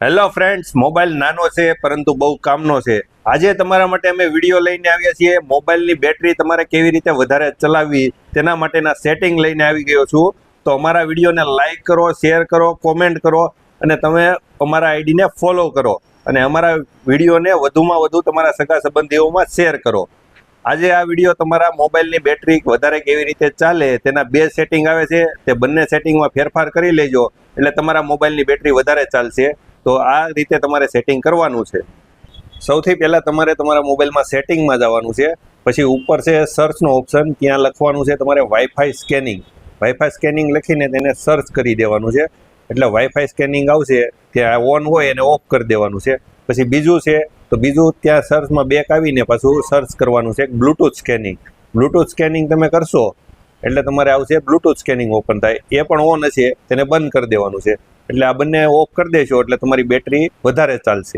Hello friends, mobile નાનો છે પરંતુ બહુ કામનો છે. આજે તમારા માટે અમે વિડીયો લઈને આવ્યા છીએ. મોબાઈલની બેટરી તમારે કેવી રીતે વધારે ચલાવવી તેના માટેના સેટિંગ લઈને આવી ગયો છું. તો અમારા વિડીયોને લાઈક કરો, શેર કરો, કોમેન્ટ કરો અને તમે અમારા આઈડીને ફોલો કરો અને અમારા વિડીયોને વધુમાં વધુ તમારા સગા સંબંધીઓમાં શેર કરો. આજે આ વિડીયો તમારા મોબાઈલની બેટરી વધારે કેવી રીતે ચાલે તેના બે સેટિંગ આવે છે. તે બંને સેટિંગમાં ફેરફાર કરી લેજો એટલે તમારા મોબાઈલની બેટરી વધારે ચાલશે. તો આ રીતે તમારે સેટિંગ કરવાનું છે. સૌથી પહેલાં તમારે તમારા મોબાઈલમાં સેટિંગમાં જવાનું છે. પછી ઉપર છે સર્ચનો ઓપ્શન, ત્યાં લખવાનું છે તમારે વાઈફાઈ સ્કેનિંગ. વાઈફાઈ સ્કેનિંગ લખીને તેને સર્ચ કરી દેવાનું છે. એટલે વાઈફાઈ સ્કેનિંગ આવશે, ત્યાં ઓન હોય એને ઓફ કરી દેવાનું છે. પછી બીજું છે તો બીજું ત્યાં સર્ચમાં બેક આવીને પાછું સર્ચ કરવાનું છે બ્લૂટૂથ સ્કેનિંગ. બ્લૂટૂથ સ્કેનિંગ તમે કરશો એટલે તમારે આવશે બ્લૂટૂથ સ્કેનિંગ ઓપન થાય. એ પણ ઓન હશે, તેને બંધ કરી દેવાનું છે. એટલે આ બંને ઓફ કરી દેશો એટલે તમારી બેટરી વધારે ચાલશે.